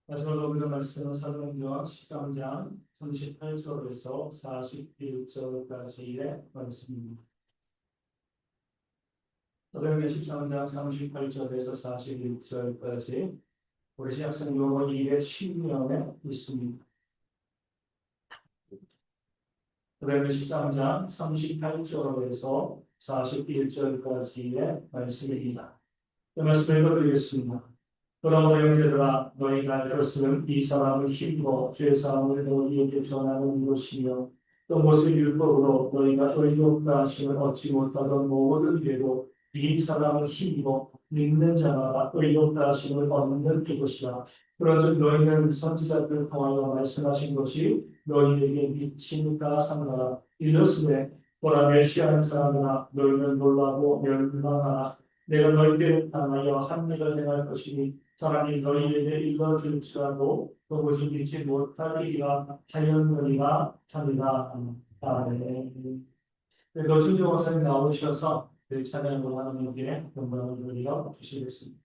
마지막으로 오늘 말씀은 사도행전 13장 38절에서 41절까지의 말씀입니다. 사도행전 13장 38절에서 41절까지 우리 신약성경 210년에 있습니다. 사도행전 13장 38절에서 41절까지의 말씀입니다. 이 말씀을 읽어드리겠습니다. 그러므로 형제들아 너희가 알 것은 이 사람을 힘입어 죄사함을 너희에게 전하는 것이며 또 모세 율법으로 너희가 의롭다 하심을 얻지 못하던 모든 죄도 이 사람을 힘입어 믿는 자마다 의롭다 하심을 얻는 이것이라. 그런즉 너희는 선지자들을 통하여 말씀하신 것이 너희에게 미치니까 삼가라. 이르시되 보라 멸시하는 사람이나 너희는 놀라고 멸망하라. 내가 너희를 향하여 한 일을 행할 것이니 사람이 너희에게 일러줄지라도 그것이 믿지 못하리라 하였느니라 하니라. 아멘. 노준조 목사님 나오셔서 찬양을 하나님께 영광을 돌려 주시겠습니다.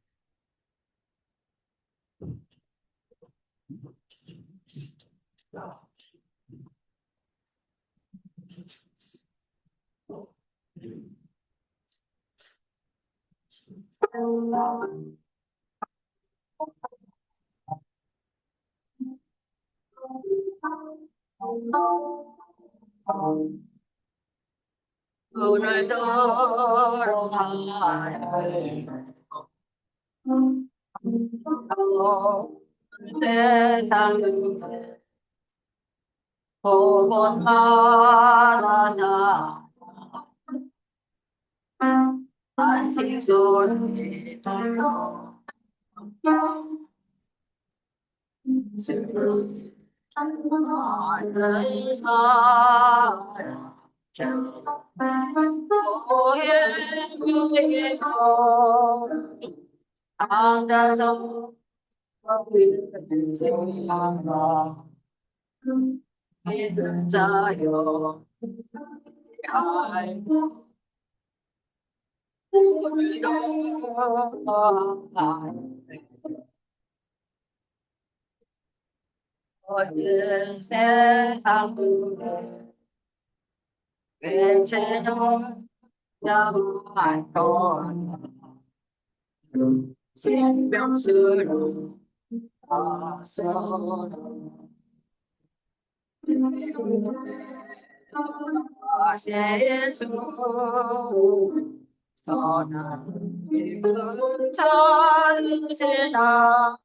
오늘도 하나님 세상을 복원하사 안식 소리 들려 하늘 사랑 보혜미고 안다정 믿는 자여 알고 우리도 어떤 세상을 외치는 자만던 신명스러운 가서 세주 선한 일꾼 천세나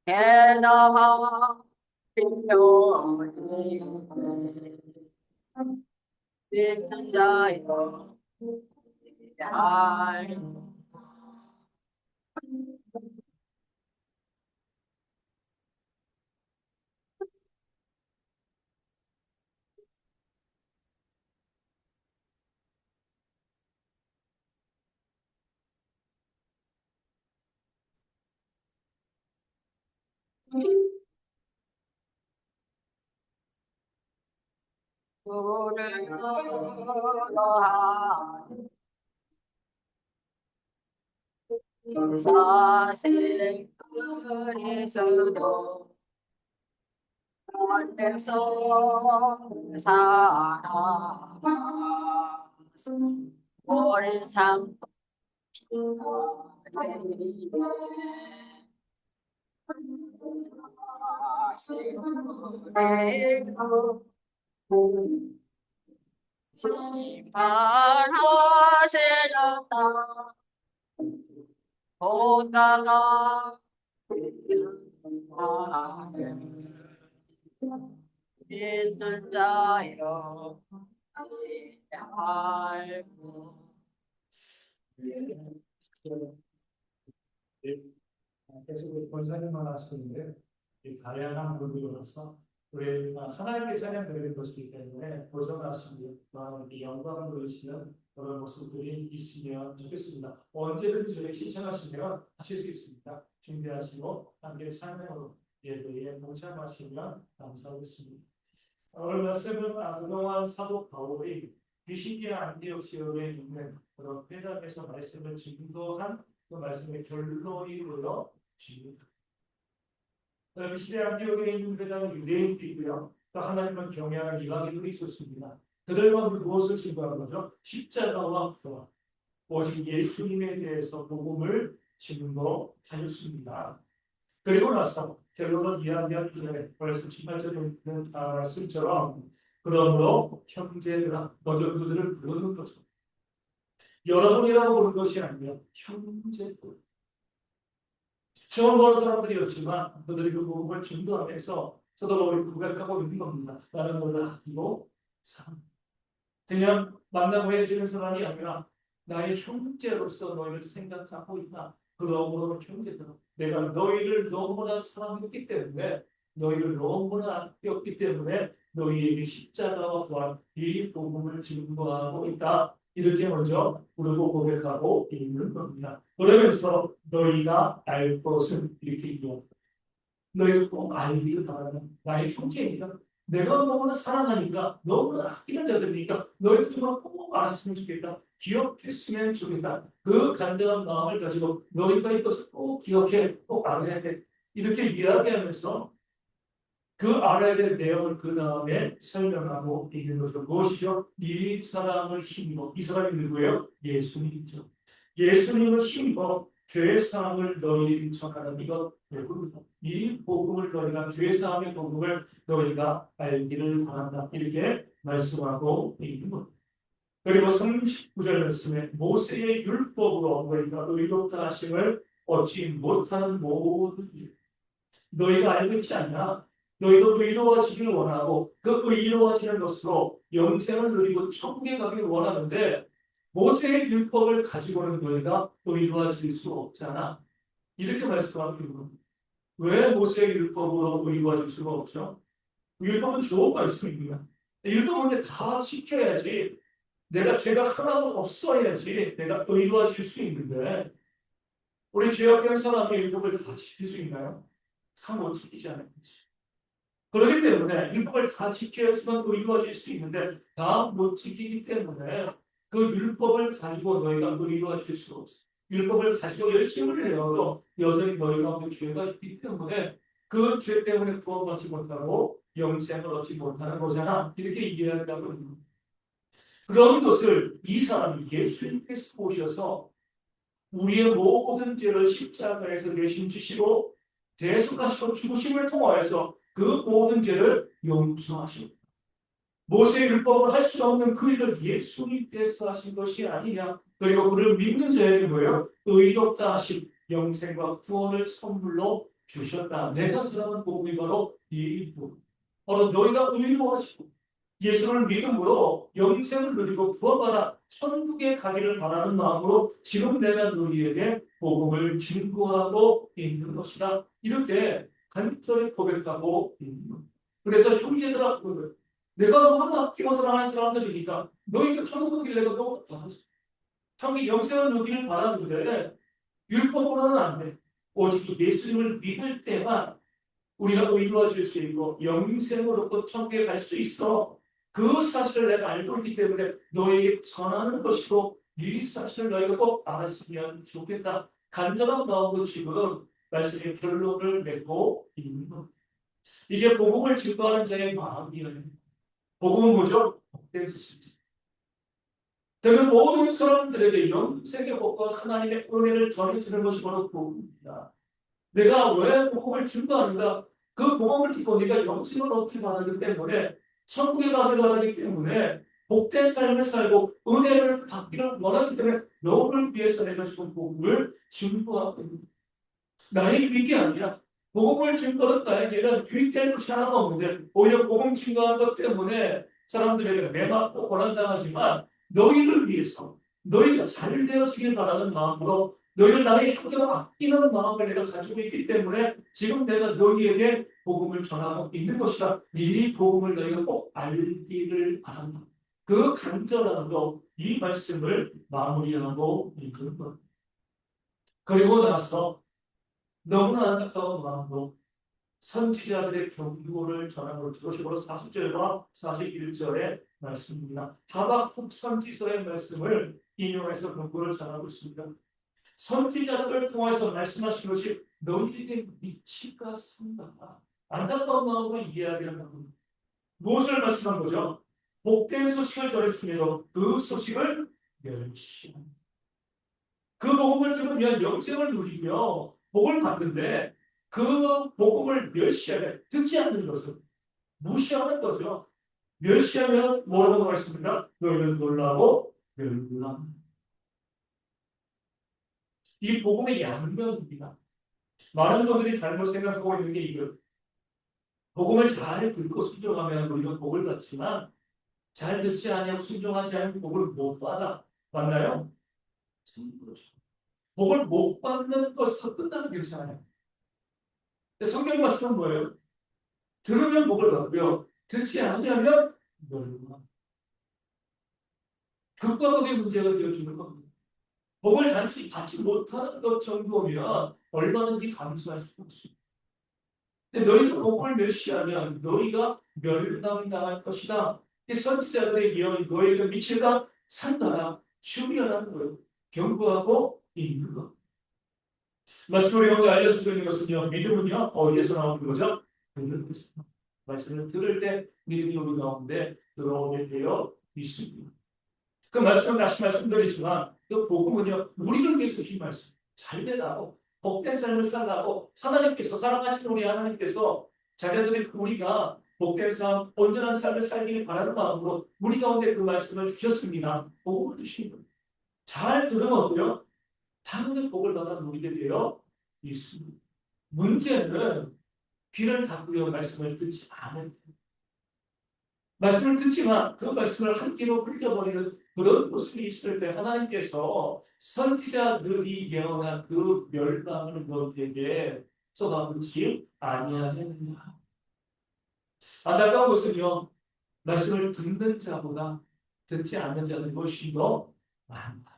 해나가 필요해 믿는 자여 알고 우를 끌어하는 사실 그리스도 백성 살아 오랜 삶 심판하시렸다 오다가 믿는 자여 알고 계속 권사님만 하시는데 다양한 분들로서 우리 하나님께 찬양 드리는 것이기 때문에 도전하시고 마음에 영광을 돌리시는 그런 모습들이 있으면 좋겠습니다. 언제든지 저희 신청하시면 하실 수 있습니다. 준비하시고 함께 찬양으로 예배에 동참하시면 감사하겠습니다. 오늘 말씀은 그동안 사도 바울이 비시디아 안디옥 지역에 있는 그런 회당에서 말씀을 증거한 그 말씀의 결론이고요. 시대 안디옥에 있는 회당은 유대인들이고요. 또 하나님을 경외하는 이방인들이 있었습니다. 그들과 무엇을 증거한 거죠? 십자가와 부활. 오직 예수님에 대해서 복음을 증거하였습니다. 그리고 나서 결론은 이야기하기 전에 벌써 18절에 있는 말씀처럼 그러므로 형제들아 먼저 그들을 부르는 거죠. 여러분이라고 부른 것이 아니라 형제들. 처음 보는 사람들이었지만 그들이 그 복음을 증거하면서 서로 고백하고 있는 겁니다. 나는 너를 아끼고 사랑한다. 그냥 만나고 헤어지는 사람이 아니라 나의 형제로서 너희를 생각하고 있다. 그러므로 형제들아 내가 너희를 너무나 사랑했기 때문에 너희를 너무나 아꼈기 때문에 너희에게 십자가와 부활 이 복음을 증거하고 있다. 이렇게 먼저 부르고 고백하고 있는 겁니다. 그러면서 너희가 알 것은 이렇게 얘기합니다. 너희가 꼭 알기를 바라는 나의 형제니까 내가 너무나 사랑하니까 너무나 아끼는 자들이니까 너희가 정말 꼭 알았으면 좋겠다. 기억했으면 좋겠다. 그 간절한 마음을 가지고 너희가 이것을 꼭 기억해, 꼭 알아야 돼. 이렇게 이야기하면서 그 알아야 될 내용을 그 다음에 설명하고 있는 것으로 무엇이죠? 이 사람을 힘입어. 이 사람이 누구예요? 예수님이죠. 예수님을 힘입어 죄사함을 너희에게 전하는 이것 배부르다. 이 복음을 너희가 죄사함의 복음을 너희가 알기를 바란다. 이렇게 말씀하고 있는 것. 그리고 39절 말씀에 모세의 율법으로 너희가 의롭다 하심을 얻지 못하는 모든 너희가 알고 있지 않냐? 너희도 의로워지기를 원하고 그 의로워지는 것으로 영생을 누리고 천국에 가기를 원하는데 모세의 율법을 가지고는 너희가 의로워질 수 없잖아. 이렇게 말씀하고 있는 겁니다. 왜 모세의 율법으로 의로워질 수가 없죠? 율법은 좋은 말씀입니다. 율법은 다 지켜야지 내가 죄가 하나도 없어야지 내가 의로워질 수 있는데 우리 죄악된 사람의 율법을 다 지킬 수 있나요? 다 못 지키지 않아요. 그렇기 때문에 율법을 다 지켜야지만 의로워질 수 있는데 다 못 지키기 때문에 그 율법을 가지고 너희가 의로워질 수 없어. 율법을 가지고 열심을 내어도 여전히 너희 가운데 죄가 있기 때문에 그 죄 때문에 구원받지 못하고 영생을 얻지 못하는 거잖아. 이렇게 이해하려고 합니다. 그런 것을 이 사람이 예수님께서 오셔서 우리의 모든 죄를 십자가에서 대신 지시고 대속하시고 죽으심을 통하여서 그 모든 죄를 용서하시고 모세의 율법을 할 수 없는 그 일을 예수님께서 하신 것이 아니냐. 그리고 그를 믿는 자에게 뭐예요? 의롭다 하신 영생과 구원을 선물로 주셨다. 내가 전하는 복음이 바로 이 복음. 바로 너희가 의로워하시고 예수를 믿음으로 영생을 누리고 구원받아 천국에 가기를 바라는 마음으로 지금 내가 너희에게 복음을 증거하고 있는 것이다. 이렇게 간절히 고백하고 있는 것. 그래서 형제들아, 내가 너무나 아끼고 사랑하는 사람들이니까 너희가 천국 가기를 내가 너무 바랐어. 참기 영생을 누리길 바라는데 율법으로는 안 돼. 오직 예수님을 믿을 때만 우리가 의로워질 수 있고 영생을 얻고 천국에 갈 수 있어. 그 사실을 내가 알고 있기 때문에 너에게 전하는 것이고 이 사실을 너희가 꼭 알았으면 좋겠다. 간절한 마음으로 지금 말씀의 결론을 맺고 있는 것. 이게 복음을 증거하는 자의 마음이에요. 복음은 뭐죠? 복된 소식이죠. 그는 모든 사람들에게 영생의 복과 하나님의 은혜를 전해주는 것이 바로 복음입니다. 내가 왜 복음을 증거하는가? 그 복음을 듣고 네가 영생을 얻기 바라기 때문에 천국에 가기를 바라기 때문에 복된 삶을 살고 은혜를 받기를 원하기 때문에 너를 위해서 내가 지금 복음을 증거하고 있습니다. 나의 유익이 아니라 복음을 증거하는 나에게는 유익될 것이 하나가 없는데 오히려 복음 증거하는 것 때문에 사람들에게 매맞고 고난당하지만 너희를 위해서 너희가 잘 되어지길 바라는 마음으로 너희를 나의 형제로 아끼는 마음을 내가 가지고 있기 때문에 지금 내가 너희에게 복음을 전하고 있는 것이다. 이 복음을 너희가 꼭 알기를 바란다. 그 간절함으로 이 말씀을 마무리하고 있는 것. 그리고 나서 너무나 안타까운 마음으로 선지자들의 경고를 전하고 그것이 바로 40절과 41절의 말씀입니다. 하박국 선지서의 말씀을 인용해서 경고를 전하고 있습니다. 선지자들을 통해서 말씀하신 것이 너희에게 미치가 산다. 안타까운 마음으로 이야기하는 겁니다. 무엇을 말씀한 거죠? 복된 소식을 전했음에도 그 소식을 멸시한. 그 복음을 들으면 영생을 누리며 복을 받는데 그 복음을 멸시하게 듣지 않는 것을 무시하는 거죠. 멸시하면 뭐라고 말씀합니까? 너희는 놀라고 멸망. 이 복음의 양면입니다. 많은 분들이 잘못 생각하고 있는 게 이거. 복음을 잘 듣고 순종하면 우리가 복을 받지만 잘 듣지 아니하고 순종하지 않으면 복을 못 받아. 맞나요? 그렇죠. 복을 못 받는 것에서 끝나면 괜찮아요. 성경 말씀은 뭐예요? 들으면 복을 받고요. 듣지 않으면 멸망. 극과 극의 문제가 되어지는 겁니다. 복을 단순히 받지 못하는 것 정도면 얼마든지 감수할 수가 없습니다. 근데 너희가 복을 멸시하면 너희가 멸망당할 것이다. 선지자들의 예언이 너희가 미칠까 산다라 주의하라는 거예요. 경고하고 있는 것. 말씀을 여러분께 알려주고 있는 것은요. 믿음은요. 어디에서 나오는 거죠? 들을 때. 말씀을 들을 때 믿음이 우리 가운데 들어오게 되어 있습니다. 그 말씀을 다시 말씀드리지만 그 복음은요. 우리를 위해서 주신 말씀. 잘되라고 복된 삶을 살라고 하나님께서 사랑하시는 우리 하나님께서 자녀들이 우리가 복된 삶, 온전한 삶을 살기를 바라는 마음으로 우리 가운데 그 말씀을 주셨습니다. 복음을 주신 거예요. 잘 들으면요. 당연히 복을 받아 누리게 되어 있습니다. 문제는 귀를 닫고요. 말씀을 듣지 않을 때. 말씀을 듣지만 그 말씀을 한 귀로 흘려버리는 그런 모습이 있을 때 하나님께서 선지자들이 예언한 그 멸망을 너희에게 쏟아붓지 아니하느냐. 안타까운 것은요. 말씀을 듣는 자보다 듣지 않는 자들이 훨씬 더 많다.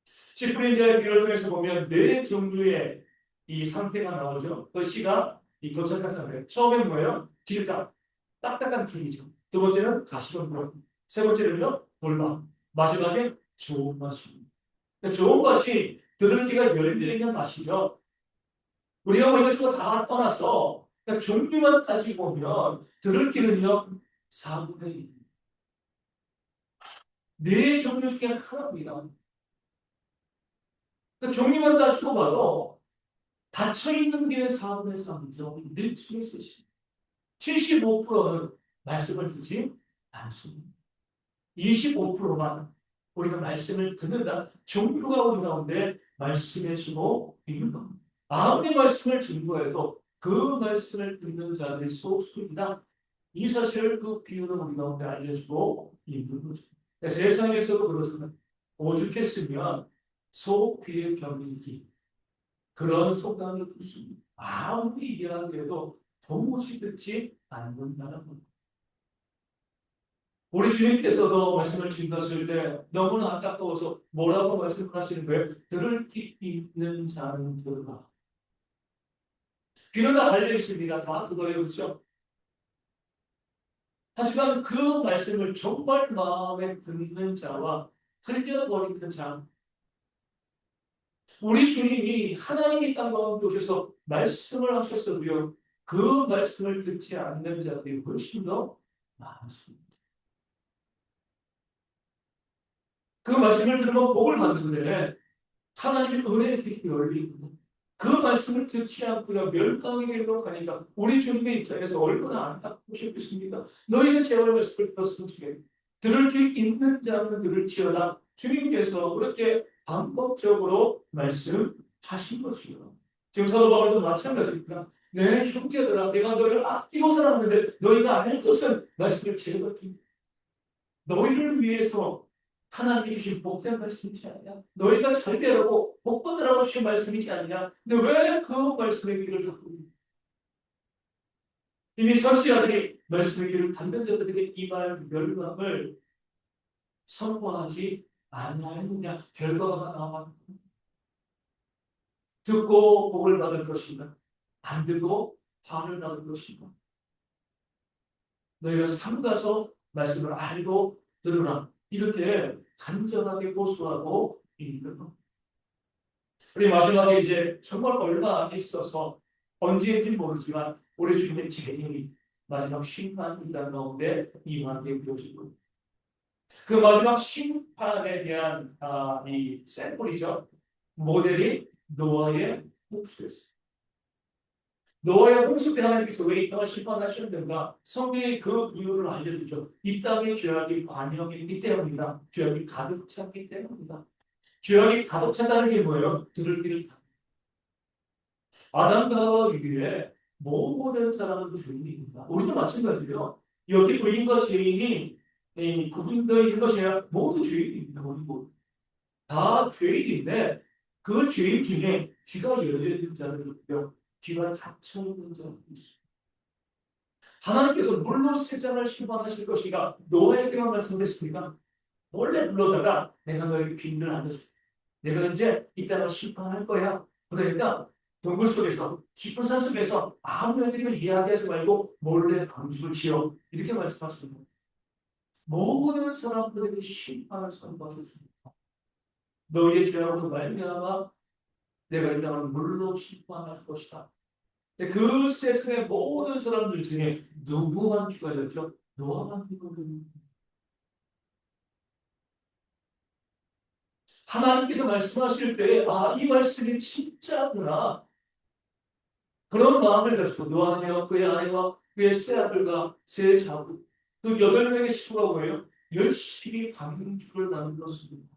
시프린자의 비유를 통해서 보면 네 종류의 이 상태가 나오죠. 그 씨가 이 도착한 상태. 처음엔 뭐예요? 질감, 딱딱한 김이죠. 두 번째는 가시덤불. 세 번째는요, 돌밥. 마지막에 좋은 맛입니다. 좋은 맛이 들을기가 열려 있는 맛이죠. 우리가 뭐 이것저것 다 떠나서 종류만 따지고 보면 들을기는요, 4분의 1. 네 종류 중에 하나입니다. 종류만 따지고 봐도 닫혀있는 길의 4분의 3이죠. 늘 중에 쓰시. 75%는 말씀을 듣지 않습니다. 25%만 우리가 말씀을 듣는다. 종류가 우리 가운데 말씀의 수고 있는 겁니다. 아무리 말씀을 증거해도 그 말씀을 듣는 자들이 소수이다. 이 사실을 그 비유는 우리 가운데 알려주고 있는 거죠. 세상에서도 그렇습니다. 오죽했으면 소귀의 경이기 그런 속담을 듣습니다. 아무리 이야기해도 도무지 듣지 않는다는 겁니다. 우리 주님께서도 말씀을 증거하실 때 너무나 안타까워서 뭐라고 말씀하시는 거예요? 들을 귀 있는 자는 들으라. 귀는 다 달려 있습니다. 다 그거예요. 그렇죠? 하지만 그 말씀을 정말 마음에 듣는 자와 흘려버리는 자, 우리 주님이 하나님이 땅 가운데 오셔서 말씀을 하셨어도요. 그 말씀을 듣지 않는 자들이 훨씬 더 많습니다. 그 말씀을 들으면 복을 받는데 하나님의 은혜의 길이 열리고 그 말씀을 듣지 않고요. 멸망의 길로 가니까 우리 주님의 입장에서 얼마나 안타까우셨겠습니까? 너희는 제발 말씀을 들었으면 좋겠다. 들을 귀 있는 자는 들을지어다. 주님께서 그렇게 반복적으로 말씀하신 것이요. 지금 사도 바울도 마찬가지입니다. 내 형제들아 내가 너희를 아끼고 살았는데 너희가 알 것은 말씀을 제대로 듣 너희를 위해서 하나님이 주신 복된 말씀이지 않냐? 너희가 잘 되라고 복 받으라고 주신 말씀이지 않냐? 근데 왜 그 말씀의 길을 닫고 있냐? 이미 선지자들이 말씀의 길을 닫는 자들에게 이 말 멸망을 선포하지 않았느냐? 결과가 나와. 듣고 복을 받을 것인가? 안 듣고 화를 받을 것인가? 너희가 삼가서 말씀을 알고 들으라. 이렇게 간절하게 고소하고 있는 것. 우리 마지막에 이제 정말 얼마 안 있어서 언제인지 모르지만 우리 주님의 재림이 마지막 심판이라는 가운데 임하게 되어지고 그 마지막 심판에 대한 이 샘플이죠. 모델이 노아의 홍수였어요. 노아의 홍수 때 하나님께서 왜 이 땅을 심판하셨는가? 성경이 그 이유를 알려주죠. 이 땅에 죄악이 관영했기 때문이다. 죄악이 가득 찼기 때문이다. 죄악이 가득 찼다는 게 뭐예요? 들을 길을 아담과 하와 위에 모든 사람은 죄인입니다. 우리도 마찬가지예요. 여기 의인과 죄인이 구분되어 있는 것이 아니라 모두 죄인입니다. 우리도 다 죄인인데 그 죄인 중에 귀가 열려있는 자를 있고요. 귀가 닫혀 있는 자를 있습니다. 하나님께서 물로 세상을 심판하실 것이가 노아에게만 말씀했습니다. 몰래 불러다가 내가 너에게 비밀을 알려줄게. 내가 이제 이 땅을 심판할 거야. 그러니까 동굴 속에서 깊은 산 속에서 아무에게도 이야기하지 말고 몰래 방주를 지어 이렇게 말씀하십니다. 모든 사람들에게 심판을 선포하셨습니다. 너희의 죄악으로 말미암아 내가 이 땅을 물로 심판할 것이다. 그 세상의 모든 사람들 중에 누구만 귀가 열렸죠? 노아만 귀가 열렸습니다. 하나님께서 말씀하실 때, 이 말씀이 진짜구나. 그런 마음을 가지고 노아는 그의 아내와 그의 세 아들과 세 자부, 그 8명의 식구가 뭐예요? 열심히 방주를 만들었습니다.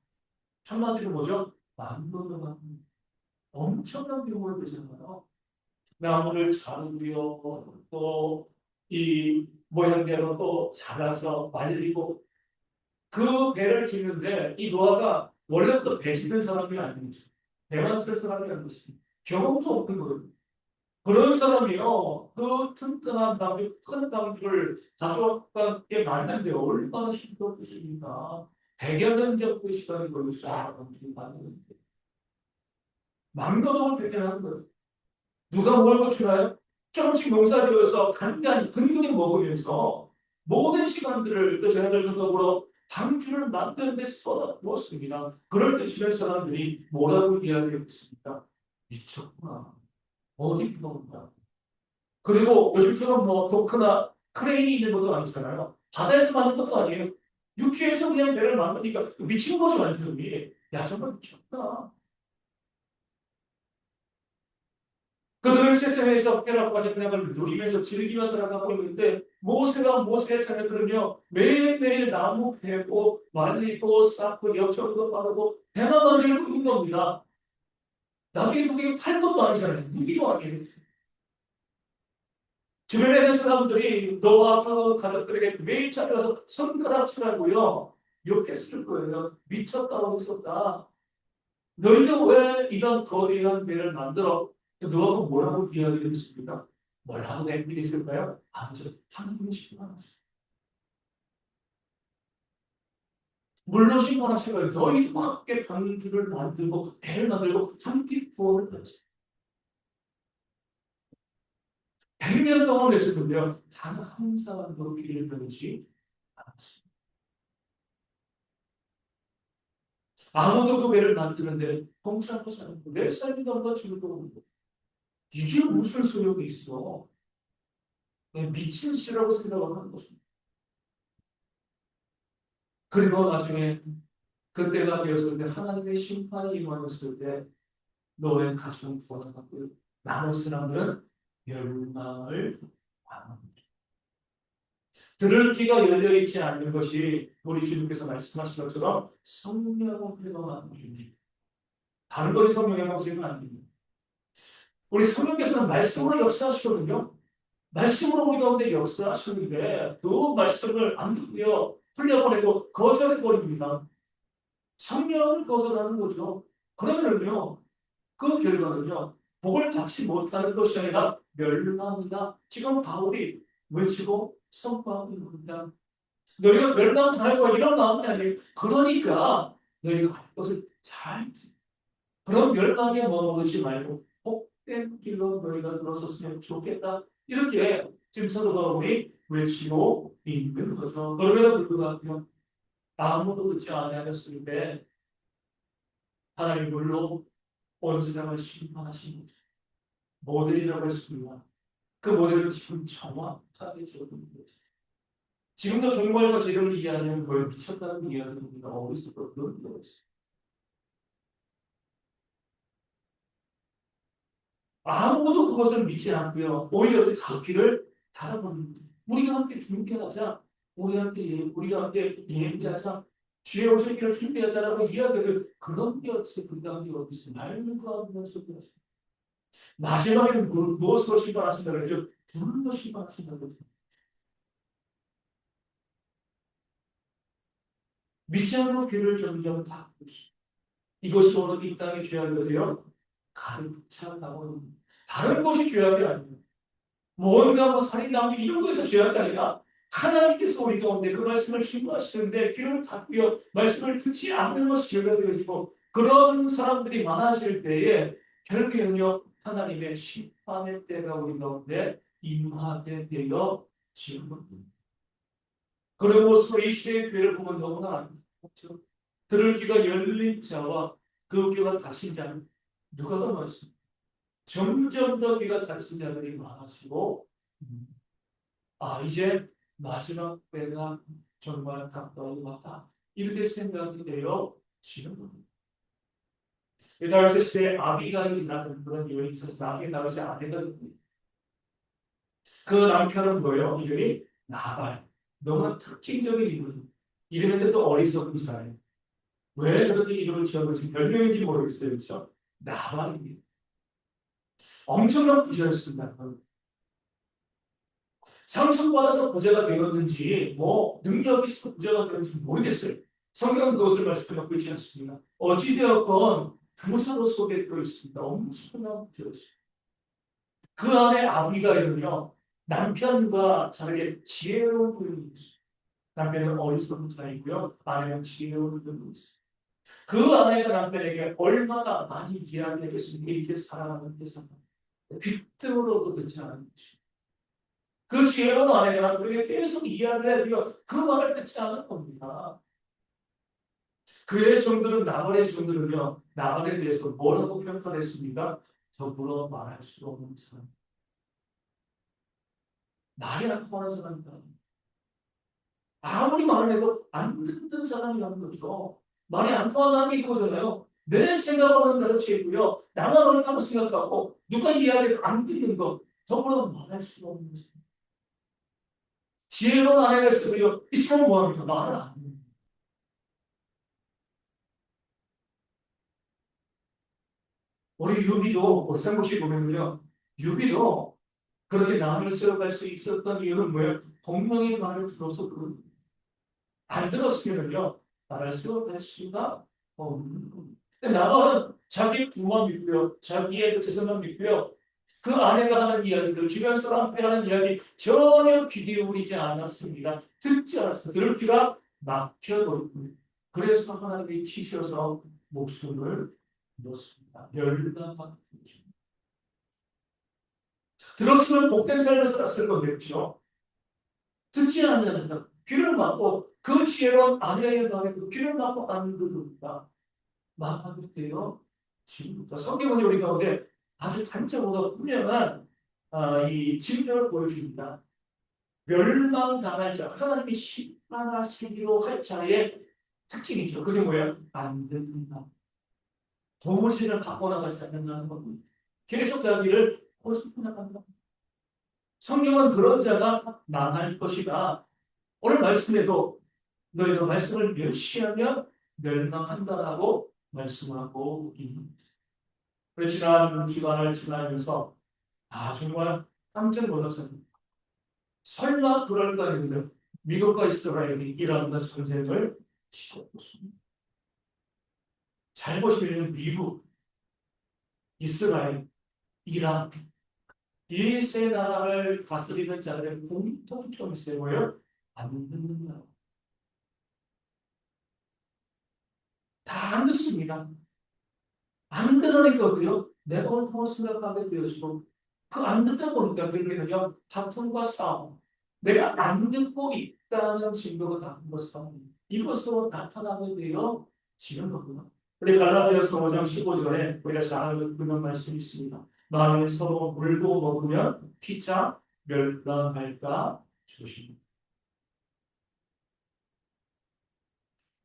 한마디로 뭐죠? 만들어 만든 엄청난 규모의 되잖아요. 나무를 자르고요, 또 이 모양대로 또 잘라서 말리고 그 배를 짓는데 이 노아가 원래부터 배 짓는 사람이 아니죠. 배만 쓸 사람이 아니었습니다. 경험도 없는 거예요. 그런 사람이요, 그 튼튼한 방주, 큰 방주를 가족과 만드는데 얼마나 힘들었겠습니까? 100여 년 정도 시간이 걸렸어요. 방주를 만드는데. 막노동을 대견하는 거예요. 누가 뭘 고추나요? 조금씩 농사지어서 간간히 근근히 먹으면서 모든 시간들을 그 자녀들과 더불어 방주를 만드는 데 쏟아부었습니다. 그럴 때 주변 사람들이 뭐라고 이야기했습니까? 미쳤구나. 어디 비가 그리고 요즘처럼 뭐 도크나 크레인이 있는 것도 아니잖아요. 바다에서 만든 것도 아니에요. 육지에서 그냥 배를 만드니까 미친 거죠, 완전히. 야, 정말 미쳤다. 그들은 세상에서 쾌락과 행락을 누리면서 즐기면서 살아가고 있는데 모세가 모세의 자녀들은요 매일매일 나무 베고 말리고 쌓고 역청도 빠르고 배만 만들고 있는 겁니다. 나중에 그게 팔 것도 아니잖아요. 무기도 아니에요. 주변에 있는 사람들이 너와 그 가족들에게 매일 찾아가서 손가락질하고요 욕했을 거예요. 미쳤다고 했었다. 너희가 왜 이런 거대한 배를 만들어? 너하고 뭐라고 이야기를 했습니까? 뭐라고 대답이 있을까요? 아니죠. 하나님이 심판하셨어요. 물론 심판하시고 너희도 함께 방주를 만들고 배를 만들고 함께 구원을 받았어요. 100년 동안 외쳤는데요. 단 한 사람도 귀를 들지 않았습니다. 아무도 그 배를 만드는데 동참하고 사는 몇 살이 넘어 죽고 이게 무슨 소용이 있어? 미친 씨라고 생각을 하는 것입니다. 그리고 나중에 그때가 되었을 때 하나님의 심판이 임하였을 때 노아의 가족은 구원받고요. 나머지 사람들은 멸망을 당합니다. 들을 귀가 열려있지 않는 것이 우리 주님께서 말씀하신 것처럼 성령의 흐름만 됩니다. 다른 것이 성령의 방식은 아닙니다. 우리 성령께서는 말씀으로 역사하시거든요. 말씀으로 우리 가운데 역사하시는데 그 말씀을 안 듣고요. 풀려보내고 거절해버립니다. 성령을 거절하는 거죠. 그러면요, 그 결과는요, 복을 받지 못하는 것이 아니라 멸망이다. 지금 바울이 외치고 선포하고 있는 겁니다. 너희가 멸망당하고 이런 마음이 아니에요. 그러니까 너희가 할 것을 잘 그런 멸망에 머무르지 말고 복된 길로 너희가 들어섰으면 좋겠다. 이렇게 지금 사도 바울이 외치고 있는 거죠. 그럼에도 불구하고 아무도 듣지 않았을 때 하나님 물로 온 세상을 심판하신 거죠. 모델이라고 했습니다. 그 모델은 지금 정확하게 적용된 거죠. 지금도 종말과 재료를 이해하려면 그걸 미쳤다는 이야기입니다. 어디서 그런 거 있어요. 아무도 그것을 믿지 않고요. 오히려 닫기를 닫아버립니다. 우리가 함께 준비하자. 우리가 함께 예배하자. 주의 오실 길을 준비하자라고 이야기를 그런 게 어디서 그런 게 어디서 말과 없는 소리였어요. 마지막에는 무엇으로 심판하신다고 그러죠? 불로 심판하신다고 그러죠. 믿지 않고 귀를 점점 닫고 있어요. 이것이 오늘 이 땅의 죄악이 되어 가득 나오는 다른 것이 죄악이 아니에요. 뭔가 뭐 살인 낭비 이런 거에서 죄악이 아니라 하나님께서 우리 가운데 그 말씀을 충고하시는데 귀를 닫고요 말씀을 듣지 않는 것이 죄가 되어지고 그런 사람들이 많아질 때에 결국에는요 하나님의 심판의 때가 우리 가운데 임하게 되어 지는 겁니다. 그리고 이 시대의 교회를 보면 너무나 안타깝죠. 들을 귀가 열린 자와 그 귀가 닫힌 자는 누가 더 많습니까? 점점 더 귀가 닫힌 자들이 많아지고 이제 마지막 때가 정말 가까운 것 같다. 이렇게 생각이 되어 지는 겁니다. 다윗의 시대에 아비가일이라는 그런 여인이 있어서 나중에 다윗의 아내가 됩니다. 그 남편은 뭐예요? 이름이 나발. 너무나 특징적인 이름. 이름인데 또 어리석은 자예요. 왜 그렇게 이름을 지었는지 별명인지 모르겠어요. 그렇죠? 나발입니다. 엄청난 부자였습니다. 상속받아서 부자가 되었는지 뭐 능력이 있어서 부자가 되었는지 모르겠어요. 성경은 그것을 말씀하고 있지 않습니다. 어찌되었건 부자로 소개되어 있습니다. 엄청난 부자였습니다. 그 안에 아비가일은요 남편과 다르게 지혜로운 분이 있어요. 남편은 어리석은 자이고요 아내는 지혜로운 분이 있어요. 그 아내가 남편에게 얼마나 많이 이야기하겠습니까? 이렇게 사랑하는 대상 귀등으로도 듣지 않은 것이 그 지혜로운 아내가 그에게 계속 이야기를 해도 그 말을 듣지 않은 겁니다. 그의 종들은 나발의 종들은요 나발에 대해서 뭐라고 평가했습니까? 더불어 말할 수 없는 사람. 말이 안 통하는 사람이다. 아무리 말을 해도 안 듣는 사람이라는 거죠. 말이 안 통한다는 게 이거잖아요. 내 생각하고는 다르지고요. 나만 옳다고 생각하고 누가 이야기를 안 듣는 거 더불어 말할 수 없는 사람. 지혜로운 아내가 있으면 이 사람 뭐합니까? 말을 안 해요. 우리 유비도 생각해 보면요. 유비도 그렇게 남을 세워갈 수 있었던 이유는 뭐예요? 공명의 말을 들어서 안 들었으면요. 나를 세워갈 수가 없는 겁니다. 나발은 자기 부만 믿고요. 자기의 그 재산만 믿고요. 그 아내가 하는 이야기들, 주변 사람한테 하는 이야기 전혀 귀 기울이지 않았습니다. 듣지 않았습니다. 들을 귀가 막혀버립니다. 그래서 하나님이 치셔서 목숨을 잃었습니다. 멸망한 거죠. 들었으면 복된 삶을 살았을 건데, 그렇죠? 듣지 않는다. 귀를 막고 그 지혜로운 아내의 말에 그 귀를 막고 안 듣는다. 망하게 되어 지금부터 성경은 우리 가운데 아주 단적으로 분명한 이 징조를 보여줍니다. 멸망당할 자, 하나님이 심판하시기로 할 자의 특징이죠. 그게 뭐예요? 안 듣는다. 도무지를 바꿔나가지 않는다는 겁니다. 계속 자기를 고집해 나간다. 성경은 그런 자가 망할 것이다. 오늘 말씀에도 너희가 말씀을 멸시하면 멸망한다라고 말씀하고 있습니다. 지난 주간을 지나면서 정말 깜짝 놀랐습니다. 설마 그럴까 했는데 미국과 이스라엘이 이란과 전쟁을 시작했습니다. 잘 보시면 미국, 이스라엘, 이란 이 세 나라를 다스리는 자들의 공통점이 있어요. 뭐예요? 안 듣는 나라. 다 안 듣습니다. 안 들으니까요. 내가 옳다고 생각하게 되어지고 그 안 듣다 보니까 결국에는요. 다툼과 싸움. 내가 안 듣고 있다는 증거가 다툼과 싸움. 이것으로 나타나게 되어 지는 겁니다. 우리 갈라디아서 5장 15절에 우리가 잘 아는 그런 말씀이 있습니다. 만일 서로 물고 먹으면 피차 멸망할까 조심.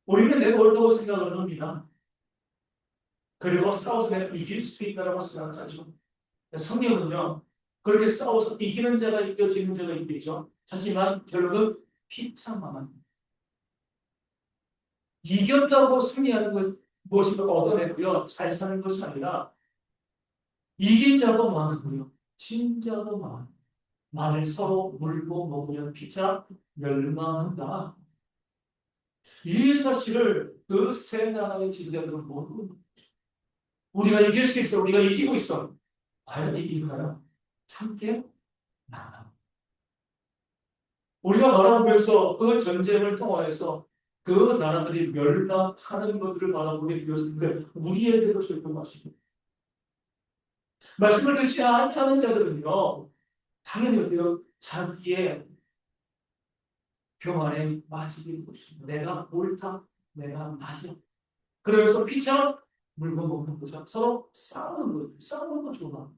우리는 내가 옳다고 생각을 합니다. 그리고 싸워서 내가 이길 수 있다고 생각하죠. 성경은요, 그렇게 싸워서 이기는 자가 있고 지는 자가 있겠죠. 하지만 결국은 피차만 이겼다고 승리하는 것이 얻어내고요. 잘 사는 것이 아니라 이긴 자도 많고요. 진 자도 많아요. 만일 서로 물고 먹으면 피차 멸망한다. 이 사실을 그 세 나라의 지도자들은 모르고 우리가 이길 수 있어. 우리가 이기고 있어. 과연 이길까요? 함께 나가. 우리가 바라보면서 그 전쟁을 통하여서 그 나라들이 멸망하는 것들을 바라보게 되었을 때 우리에게도 적용하시고 말씀을 듣지 아니하는 자들은요 당연히 어때요? 자기의 교만에 빠지게 것입니다. 내가 옳다, 내가 맞아. 그러면서 피차 물건 먹는 거죠. 서로 싸우는 거예요. 싸우는 거 좋아.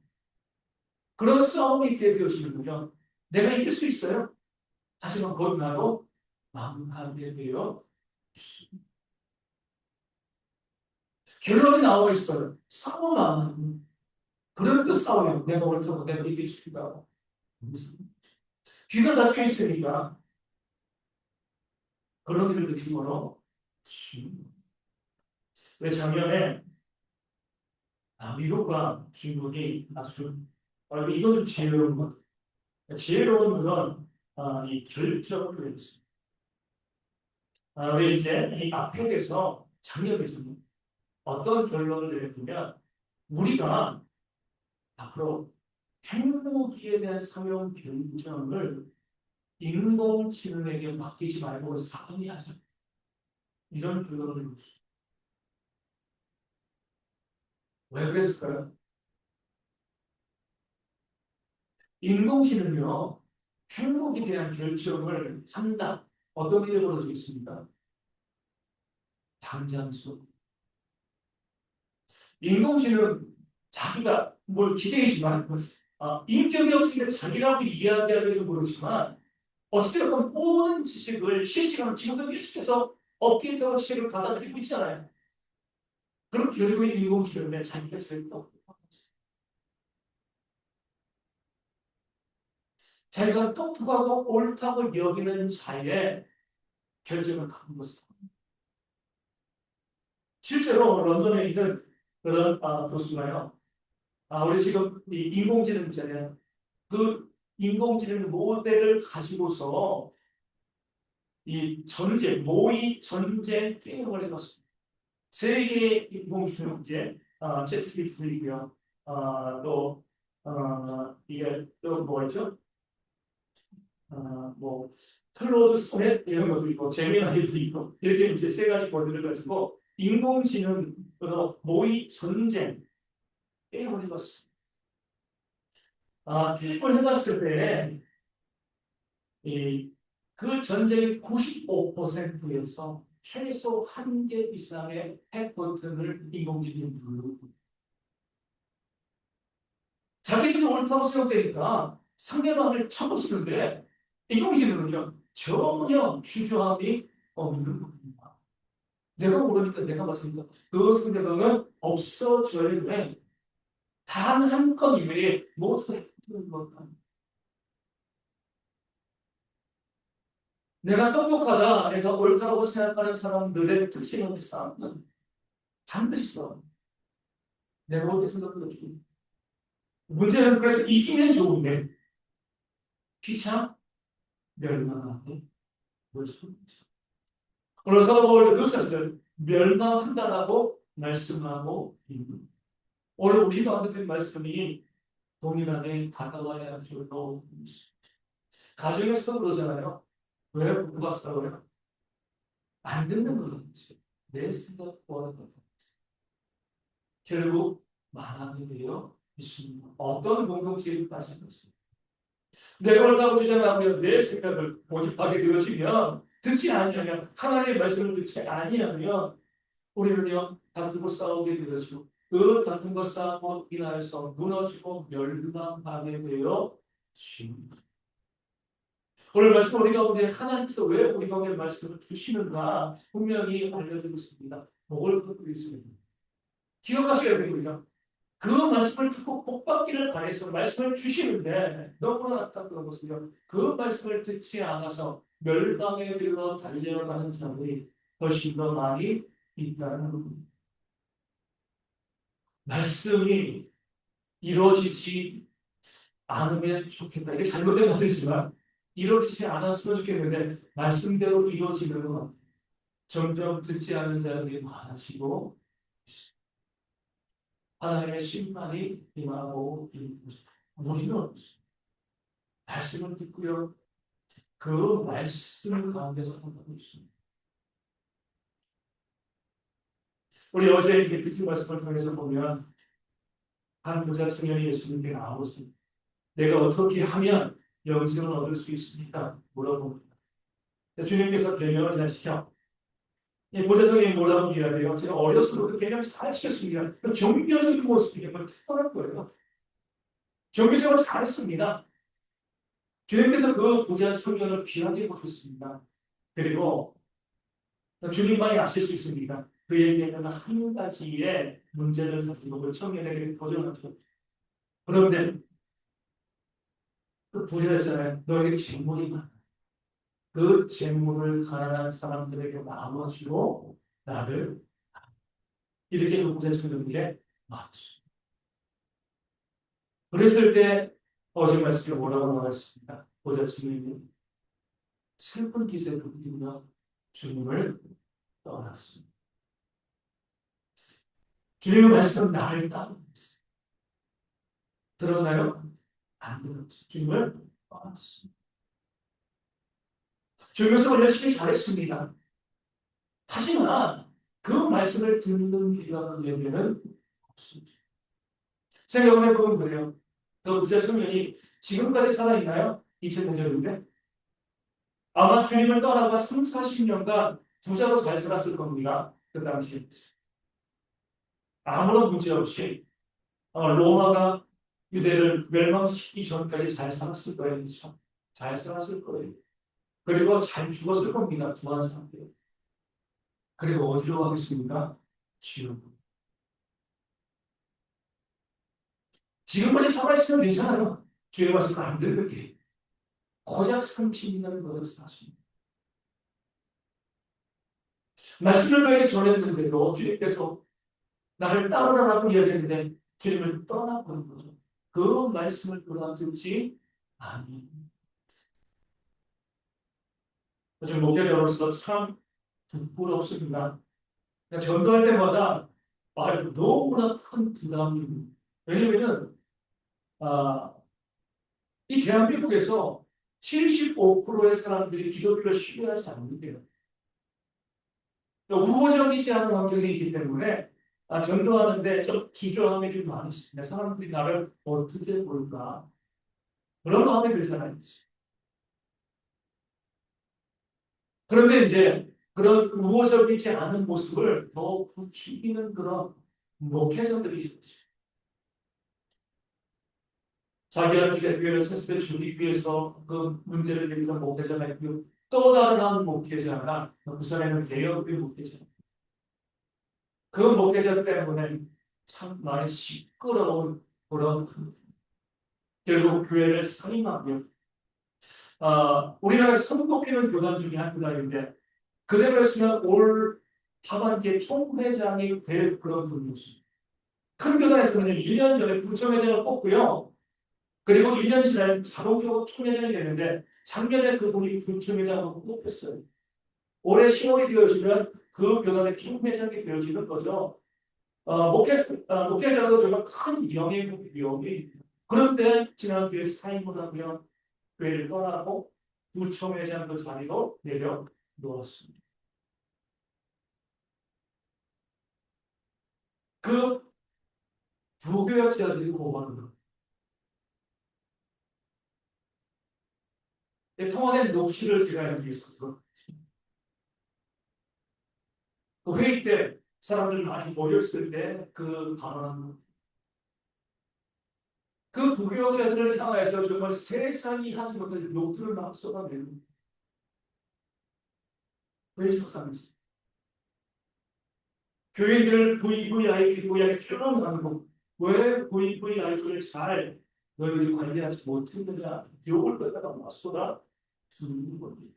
그런 싸움이 있게 되어지면요 내가 이길 수 있어요. 하지만 곧 나도 망하게 되어 결론이 나와 있어요. 싸우면 그러니까 싸워요. 내가 옳다고 내가 이길 수 있다고. 귀가 닫혀 있으니까 그런 일을 느낌으로 왜 작년에 미국과 중국이 아주 이거 좀 지혜로운 것 지혜로운 그런 이 결정을 했습니다. 왜 이제 이 아펙에서 작년에서 어떤 결론을 내렸냐면 우리가 앞으로 핵무기에 대한 사용 결정을 인공지능에게 맡기지 말고 사람이 하자. 이런 결론을 내렸습니다. 왜 그랬을까요? 인공지능은요, 핵무기에 대한 결정을 한다. 어떤 일이 벌어지겠습니까? 당장 수. 인공지능은 자기가 뭘 기대이지만, 인격이 없으니까 자기라고 이야기하기 좀 그렇지만, 어찌됐건 모든 지식을 실시간 지금도 계속해서 업데이트하고 지식을 받아들이고 있잖아요. 그럼 결국에 인공지능에 자기가 제일 똑똑한 거죠. 자기가 똑똑하고 옳다고 여기는 자의 결정을 하는 것입니다. 실제로 런던에 있는 그런 교수가요. 우리 지금 이 인공지능 있잖아요. 그 인공지능 모델을 가지고서 이 전쟁, 모의 전쟁 게임을 해봤습니다. 세계의 인공지능 이제 챗GPT이고요. 또 이게 또 뭐였죠? 뭐 클로드 소넷 이런 것도 있고 제미나이도 있고 이렇게 이제 세 가지 모델을 가지고 인공지능으로 모의 전쟁 게임을 해봤습니다. 게임을 해봤을 때 그 전쟁의 95%에서 최소 1개 이상의 핵 버튼을 인공지능이 누르고 자기들이 옳다고 생각되니까 상대방을 쳐부수는데 인공지능은요 전혀 주저함이 없는 겁니다. 내가 모르니까 내가 맞으니까 그 상대방은 없어져야 돼. 단 한 건 이외에 모두 다 힘든 것다. 내가 똑똑하다, 내가 옳다고 생각하는 사람들의 특징은 싸움은 반드시 싸움. 내가 옳게 생각하지. 문제는 그래서 이기면 좋은데 귀찮아? 멸망하게 볼 수 있죠. 오늘 사도바울이 그 사실을 멸망한다라고 말씀하고 있는 오늘 우리가 하게 된 말씀이 동일하게 다가와야 할 줄로 가정에서도 그러잖아요. 왜 누가 싸워요? 안 듣는 거겠지. 내 생각과 결국 말하게 되어 있습니다. 어떤 공동체를 빠진 것입니다. 내가 옳다고 주장하며 내 생각을 고집하게 되어지면 듣지 아니하면 하나님의 말씀을 듣지 아니하면 우리는요 다투고 싸우게 되어지고 그 다툼과 싸움으로 인하여서 무너지고 멸망하게 되어 줍니다. 오늘 말씀 우리 가운데 하나님께서 왜 우리 가운데 말씀을 주시는가 분명히 알려주고 있습니다. 목을 걷고 있습니다. 기억하셔야 됩니다. 그 말씀을 듣고 복받기를 바래서 말씀을 주시는데 너무나 안타까운 것은요. 그 말씀을 듣지 않아서 멸망에 들어 달려가는 자들이 훨씬 더 많이 있다는 겁니다. 말씀이 이루어지지 않으면 좋겠다. 이게 잘못된 말이지만 이루어지지 않았으면 좋겠는데 말씀대로 이루어지는 건 점점 듣지 않는 자들이 많아지고 하나님의 심판이 임하고 있는 것입니다. 우리는 말씀을 듣고요. 그 말씀 가운데서 살아가고 있습니다. 우리 어제 이렇게 그 말씀을 통해서 보면 한 부자 청년이 예수님께 나오고 내가 어떻게 하면 영생을 얻을 수 있습니까? 물어봅니다. 주님께서 계명을 잘 지켜. 이 보좌성이 뭐라고 이야기해요? 제가 어렸을 때부터 계명을 잘 지켰습니다. 종교적인 모습이 정말 특별할 거예요. 종교생활 잘했습니다. 주님께서 그 부자 청년을 귀하게 보셨습니다. 그리고 주님만이 아실 수 있습니다. 그에게는 한 가지의 문제를 가지고 그 청년에게 도전하죠. 그런데 그 부자였잖아요. 너에게 재물이 많아. 그 재물을 가난한 사람들에게 나눠주고 나를 이렇게 그 부자 청년에게 말했습니다. 그랬을 때 어제 말씀에 뭐라고 말했습니까? 부자 청년이 슬픈 기색을 띠며 주님을 떠났습니다. 주님의 말씀은 나를 따르겠습니다. 들었나요? 안 들었죠. 주님을 떠났습니다. 주님께서 열심히 잘했습니다. 하지만 그 말씀을 듣는 귀가 그에게는 없습니다. 생각을 해보면 그래요. 그 부자 청년이 지금까지 살아있나요? 2000년인데 아마 주님을 떠나고 3, 40년간 부자로 잘 살았을 겁니다. 그 당시에. 아무런 문제 없이 로마가 유대를 멸망시키기 전까지 잘 살았을 거예요. 그렇죠? 잘 살았을 거예요. 그리고 잘 죽었을 겁니다. 구한 사람들. 그리고 어디로 가겠습니까? 지옥. 지금까지 살아있으면 괜찮아요. 주의 말씀 안 듣게. 고작 30년 고작 40년. 말씀을 그에게 전했는데도 주님께서 나를 따르라고 이야기했는데 주님을 떠나버린 거죠. 그 말씀을 그가 듣지 아니. 요즘 목회자로서 참 부끄럽습니다. 전도할 때마다 너무나 큰 부담입니다. 왜냐면은 이 대한민국에서 75%의 사람들이 기독교를 신뢰하지 않는데요. 우호적이지 않은 환경이 있기 때문에 전도하는데 좀 주저함이 좀 많이 있습니다. 사람들이 나를 어떻게 볼까? 그런 마음이 들잖아요. 그런데 이제 그런 우호적이지 않은 모습을 더 부추기는 그런 목회자들이 있죠. 자기들의 교회를 스스로 줄이기 위해서 그 문제를 얘기한 목회자가 있고 또 다른 한 목회자가 부산에는 대여교회 목회자. 그 목회자 때문에 참 많이 시끄러운 그런 결국 교회를 사임하며 우리나라에서 손꼽히는 교단 중에 한 교단인데 그대로 했으면 올 하반기에 총회장이 될 그런 분이었습니다. 큰 교단에서는 1년 전에 부총회장을 뽑고요. 그리고 1년 지나면 자동적으로 총회장이 되는데 작년에 그분이 부총회장으로 뽑혔어요. 올해 10월이 되어지면 그 교단의 총회장이 되어지는 거죠. 목회자도 정말 큰 영예입니다. 그런데 지난주에 사임을 하며 교회를 떠나고 부총회장 그 자리로 내려놓았습니다. 그 부교역자들이 고발을 합니다. 통화된 녹취를 제가 여기 있었고 그 회의 때 사람들 많이 모였을 때 그 발언한 그 부교자들을 향해서 정말 세상이 하지 못할 욕들을 막 쏟아내는 왜 속상했어? 교회들 VVIP, VIP 쭉 하고 왜 VVIP를 잘 너희들이 관리하지 못했느냐 욕을 갖다가 막 쏟아 부는 겁니다.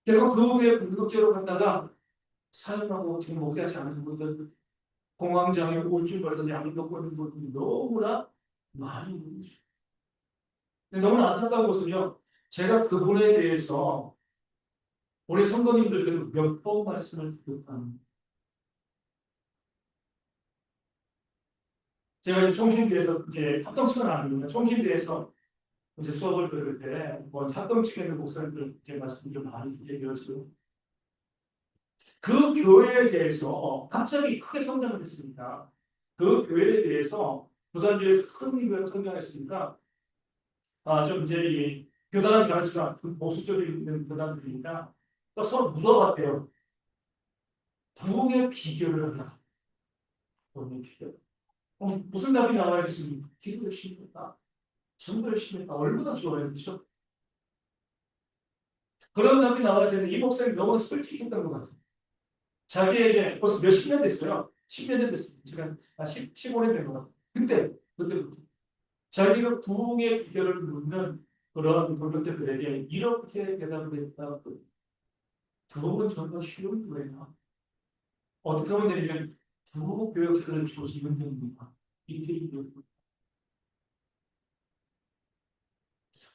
결국 그 후에 불국제로 갔다가 사용하고 지금 목회하지 않는 분들 공황장애 우울증 걸려서 약도 끊는 분들이 너무나 많이 있는 거죠. 근데 너무나 안타까운 것은요. 제가 그분에 대해서 우리 성도님들께도 몇 번 말씀을 드렸다는 제가 총신대에서 이제 합동치는 아닙니다. 총신대에서 이제 수업을 들을 때, 뭐 합동치에 있는 목사님들 제 말씀 좀 많이 드렸어요. 그 교회에 대해서 갑자기 크게 성장을 했습니다. 그 교회에 대해서 부산주에서 큰 교회가 성장했으니까, 좀 이제 이 교단한 가르치가 보수 쪽에 있는 교단들이니까 또 서로 묻어봤대요. 부흥의 비결을 하나. 부흥의 비결. 무슨 답이 나와야겠습니까? 기도 열심히 했다. 전도 열심히 했다. 얼마나 좋아요. 그렇죠? 그런 답이 나와야 되는데 이 목사님이 너무 솔직했던 것 같아요. 자기에게 벌써 몇십 년 됐어요. 10몇 년 됐어요. 지금 15년 된 것 같아요. 그때부터. 자기가 부흥의 비결을 묻는 그런 돌격들에게 이렇게 대답을 했다. 부흥은 정말 쉬운 거예요. 어떻게 하면 되냐면 부흥 교역자를 조직은 됩니다. 이렇게 얘기합니다.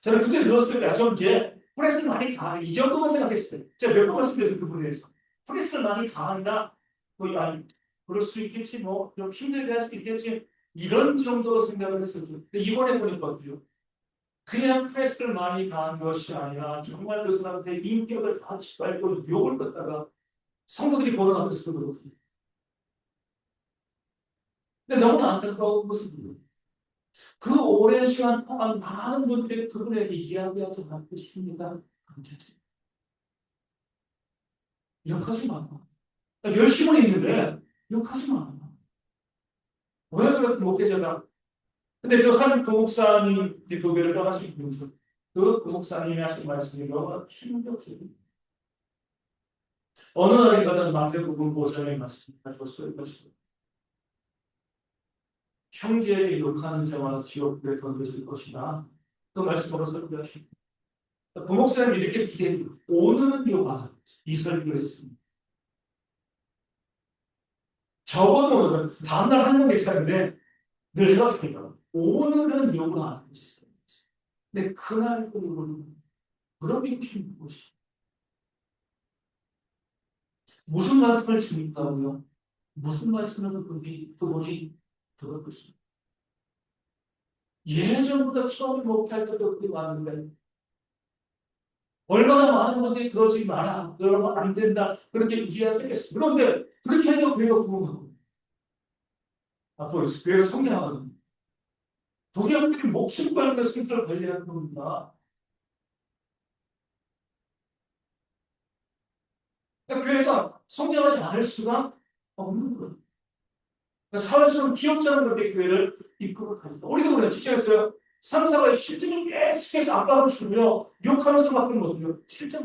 저는 그때 들었을 때, 좀 이제 프레스를 많이 강한, 이 정도만 생각했어요. 제가 몇 번 말씀드렸어요, 그분에 대해서. 프레스를 많이 강한다? 뭐, 아니, 그럴 수 있겠지, 뭐, 좀 힘들게 할 수 있겠지, 이런 정도로 생각을 했어요. 근데 이번에 보니까 어때요? 그냥 프레스를 많이 강한 것이 아니라, 정말 그 사람한테 인격을 같이 밟고 욕을 걷다가 성도들이 보는 앞에서 그렇거든요. 근데 너무나 안타까운 것은 그 오랜 시간 동안 많은 분들이 그분에게 이야기하지 않겠습니다. 욕하지 마. 열심히 있는데 욕하지 마. 왜 그렇게 목회자가? 근데 그 한 교목사님 교회를 떠나신 분이죠. 그 교목사님이 하신 말씀이 너무 충격적이에요. 어느 날인가는 마태복음 5장의 말씀이 줬어요. 형제에게 욕하는 자마다 지옥불에 던져질 것이다. 그 말씀으로 설교하십니다. 부목사님이 이렇게 기대해요. 오늘은 욕하라. 이 설교를 했습니다. 적어도 오늘은 다음날 하는 건 괜찮은데 늘 해봤으니까 오늘은 욕을 안 했어요. 근데 그날 그 욕을 물어보고 싶은 것이 무슨 말씀을 주니까요? 무슨 말씀을 그분이 들었겠습니까? 예전보다 처음 목회할 때도 그렇게 왔는데 얼마나 많은 분들이 그러지 마라, 그러면 안 된다 그렇게 이야기했어요. 그런데 그렇게 하면 교회가 부흥하고 앞으로 교회가 성장하거든요. 부교육들이 목숨 걸고 스스로 관리하는 겁니다. 그러니까 교회가 성장하지 않을 수가 없는 거예요. 그러니까 사회적으로 기업자는 그렇게 교회를 이끌어 가니까 우리도 그래요. 직장에서요. 상사가 실적을 계속해서 압박을 주며 욕하면서 맡기는 거거든요. 실적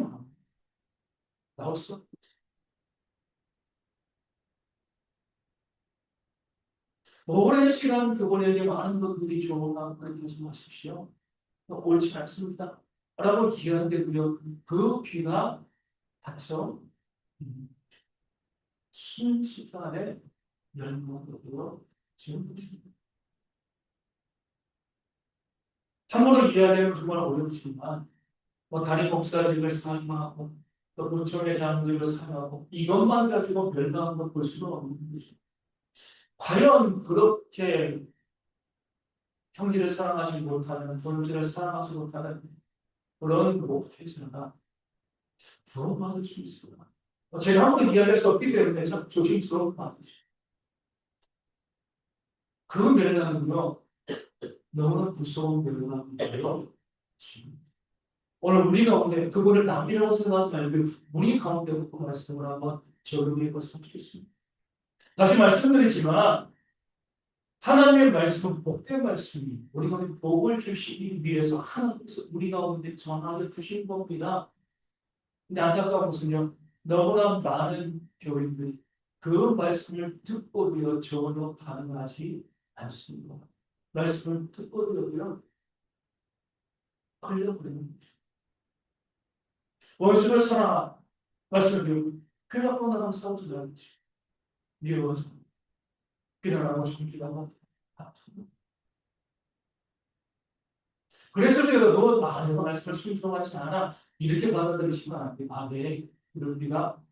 나올 수 없어요. 오랜 시간 그분에게 많은 분들이 조언하고 그렇게 하지 마십시오. 옳지 않습니다. 라고 이야기하고요. 그 귀가 닫혀 순식간에 열무로 지금 참고로 이야기하면 정말 어렵지만 뭐 담임 목사직을 사임하고 또 부총회 장직을 사임하고 이것만 가지고 멸망한 걸 볼 수는 없는 거죠. 과연 그렇게 형제를 사랑하지 못하는 동료들을 사랑하지 못하는 그런 목회자가 구원받을 수 있을까? 제가 한번 이야기할 수 없기 때문에 참 조심스러운 마음이죠. 그 멸망은요 너무나 무서운 멸망인데요. 오늘 우리 가운데 그분을 남이라고 생각하지 말고 우리 가운데 그 말씀을 한번 저를 벗어나주겠습니다. 다시 말씀드리지만 하나님의 말씀은 복된 말씀이 우리가 복을 주시기 위해서 하나님께서 우리 가운데 전하여 주신 겁니다. 근데 안타까운 것은요, 너무나 많은 교인들이 그 말씀을 듣고도요 전혀 반응하지 않습니다. 말씀을 듣고도요 걸려버리는 거죠. 원수를 사랑하 말씀을 배우고 그래갖고 나랑 싸우지 않지. 미워서 비난하고 숨기다가 아프고. 그래서 내가 내가 말씀을 순종하지 않아 이렇게 받아들이시면 안 돼. 아, 네. 이럴 리가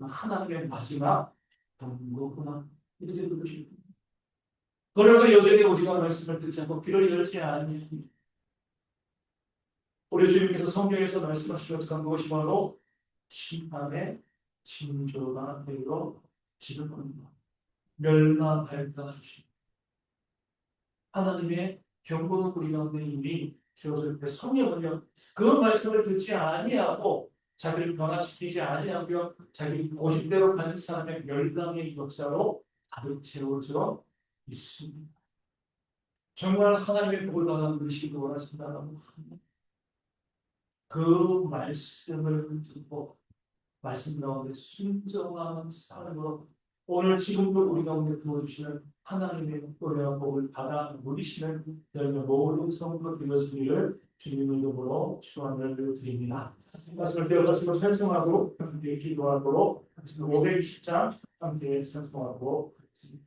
하나님의 마지막 경고구나 이렇게 들으시고. 그러나 여전히 우리가 말씀을 듣지 않고 귀를 열지 않으니 우리 주님께서 성경에서 말씀하신 것처럼 그것이 바로 심판의 징조가 되어 지는 겁니다. 멸망할까 주시 하나님의 경고는 우리 가운데 이미 주어져 있는데 성령은요 그 말씀을 듣지 아니하고 자기를 변화시키지 아니하며 자기 고집대로 가는 사람의 멸망의 역사로 가득 채워져 있습니다. 정말 하나님의 복을 받아 누리시기 원하신다면 그 말씀을 듣고 말씀 가운데 순종하는 삶으로 오늘 지금도 우리 가운데 부어주시는 하나님의 은혜와 복을 받아 누리시는 여러분의 모든 성도 되었으기를 주님의 이름으로 축원을 드립니다. 말씀을 배워가지고 찬송하고 함께 기도하도록 520장 함께 찬송하고 있습니다.